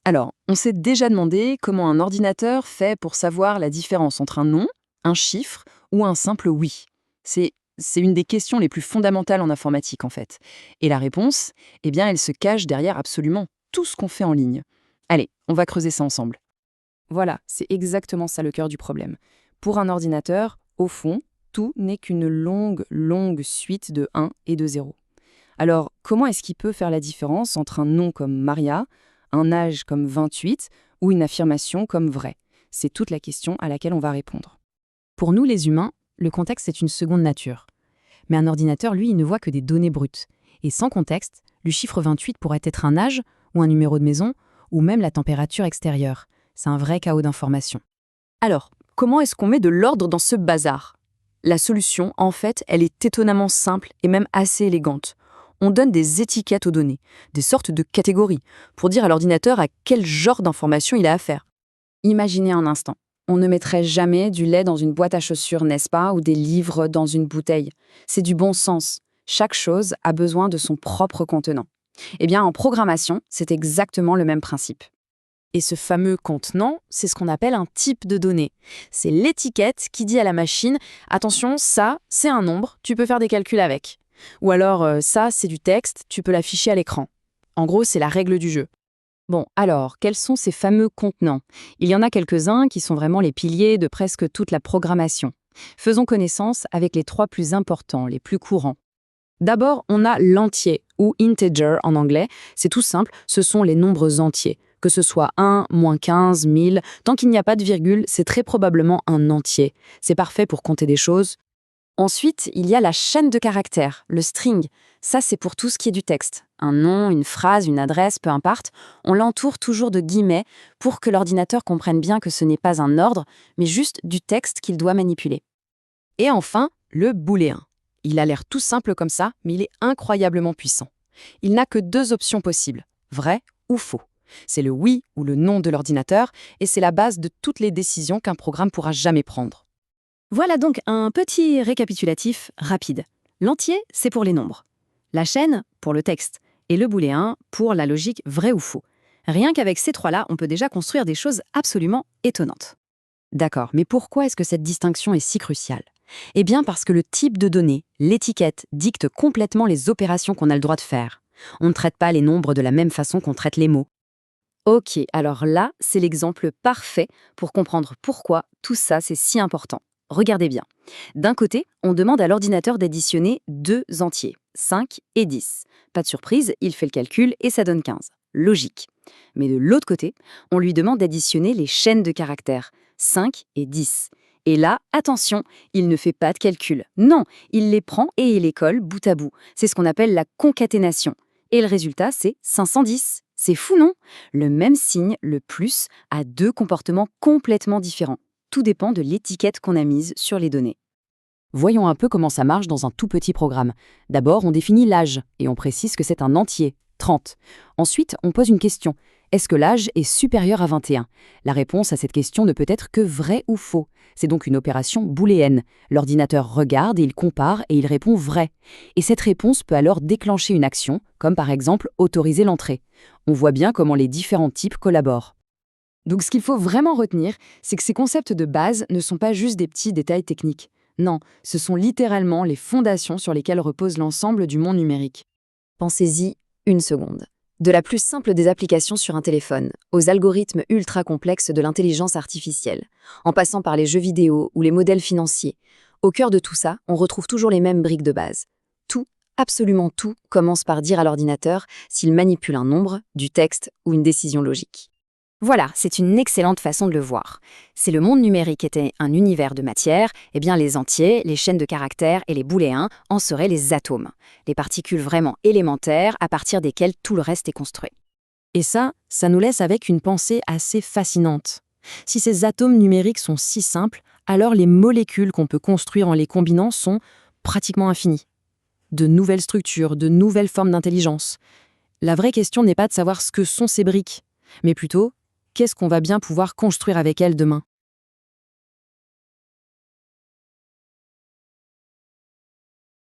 Alors, on s'est déjà demandé comment un ordinateur fait pour savoir la différence entre un nom, un chiffre ou un simple oui. C'est une des questions les plus fondamentales en informatique, en fait. Et la réponse, eh bien, elle se cache derrière absolument tout ce qu'on fait en ligne. Allez, on va creuser ça ensemble. Voilà, c'est exactement ça le cœur du problème. Pour un ordinateur, au fond, tout n'est qu'une longue suite de 1 et de 0. Alors, comment est-ce qu'il peut faire la différence entre un nom comme Maria, un âge comme 28 ou une affirmation comme vrai? C'est toute la question à laquelle on va répondre. Pour nous, les humains, le contexte est une seconde nature. Mais un ordinateur, lui, il ne voit que des données brutes. Et sans contexte, le chiffre 28 pourrait être un âge ou un numéro de maison ou même la température extérieure. C'est un vrai chaos d'informations. Alors, comment est-ce qu'on met de l'ordre dans ce bazar? La solution, en fait, elle est étonnamment simple et même assez élégante. On donne des étiquettes aux données, des sortes de catégories, pour dire à l'ordinateur à quel genre d'informations il a affaire. Imaginez un instant. On ne mettrait jamais du lait dans une boîte à chaussures, n'est-ce pas, ou des livres dans une bouteille. C'est du bon sens. Chaque chose a besoin de son propre contenant. Eh bien, en programmation, c'est exactement le même principe. Et ce fameux contenant, c'est ce qu'on appelle un type de données. C'est l'étiquette qui dit à la machine « Attention, ça, c'est un nombre, tu peux faire des calculs avec. » Ou alors « Ça, c'est du texte, tu peux l'afficher à l'écran. » En gros, c'est la règle du jeu. Bon, alors, quels sont ces fameux contenants? Il y en a quelques-uns qui sont vraiment les piliers de presque toute la programmation. Faisons connaissance avec les 3 plus importants, les plus courants. D'abord, on a l'entier, ou integer en anglais. C'est tout simple, ce sont les nombres entiers. Que ce soit 1, moins 15, 1000, tant qu'il n'y a pas de virgule, c'est très probablement un entier. C'est parfait pour compter des choses. Ensuite, il y a la chaîne de caractères, le string. Ça, c'est pour tout ce qui est du texte. Un nom, une phrase, une adresse, peu importe. On l'entoure toujours de guillemets pour que l'ordinateur comprenne bien que ce n'est pas un ordre, mais juste du texte qu'il doit manipuler. Et enfin, le booléen. Il a l'air tout simple comme ça, mais il est incroyablement puissant. Il n'a que 2 options possibles, vrai ou faux. C'est le oui ou le non de l'ordinateur, et c'est la base de toutes les décisions qu'un programme pourra jamais prendre. Voilà donc un petit récapitulatif rapide. L'entier, c'est pour les nombres. La chaîne, pour le texte. Et le booléen, pour la logique vrai ou faux. Rien qu'avec ces 3-là, on peut déjà construire des choses absolument étonnantes. D'accord, mais pourquoi est-ce que cette distinction est si cruciale? Eh bien parce que le type de données, l'étiquette, dicte complètement les opérations qu'on a le droit de faire. On ne traite pas les nombres de la même façon qu'on traite les mots. Ok, alors là, c'est l'exemple parfait pour comprendre pourquoi tout ça, c'est si important. Regardez bien. D'un côté, on demande à l'ordinateur d'additionner 2 entiers, 5 et 10. Pas de surprise, il fait le calcul et ça donne 15. Logique. Mais de l'autre côté, on lui demande d'additionner les chaînes de caractères, 5 et 10. Et là, attention, il ne fait pas de calcul. Non, il les prend et il les colle bout à bout. C'est ce qu'on appelle la concaténation. Et le résultat, c'est 510. C'est fou, non? Le même signe, le plus, a 2 comportements complètement différents. Tout dépend de l'étiquette qu'on a mise sur les données. Voyons un peu comment ça marche dans un tout petit programme. D'abord, on définit l'âge, et on précise que c'est un entier, 30. Ensuite, on pose une question. Est-ce que l'âge est supérieur à 21? La réponse à cette question ne peut être que vrai ou faux. C'est donc une opération booléenne. L'ordinateur regarde et il compare et il répond vrai. Et cette réponse peut alors déclencher une action, comme par exemple autoriser l'entrée. On voit bien comment les différents types collaborent. Donc ce qu'il faut vraiment retenir, c'est que ces concepts de base ne sont pas juste des petits détails techniques. Non, ce sont littéralement les fondations sur lesquelles repose l'ensemble du monde numérique. Pensez-y une seconde. De la plus simple des applications sur un téléphone, aux algorithmes ultra complexes de l'intelligence artificielle, en passant par les jeux vidéo ou les modèles financiers, au cœur de tout ça, on retrouve toujours les mêmes briques de base. Tout, absolument tout, commence par dire à l'ordinateur s'il manipule un nombre, du texte ou une décision logique. Voilà, c'est une excellente façon de le voir. Si le monde numérique était un univers de matière, eh bien les entiers, les chaînes de caractères et les booléens en seraient les atomes, les particules vraiment élémentaires à partir desquelles tout le reste est construit. Et ça nous laisse avec une pensée assez fascinante. Si ces atomes numériques sont si simples, alors les molécules qu'on peut construire en les combinant sont pratiquement infinies. De nouvelles structures, de nouvelles formes d'intelligence. La vraie question n'est pas de savoir ce que sont ces briques, mais plutôt, qu'est-ce qu'on va bien pouvoir construire avec elles demain ?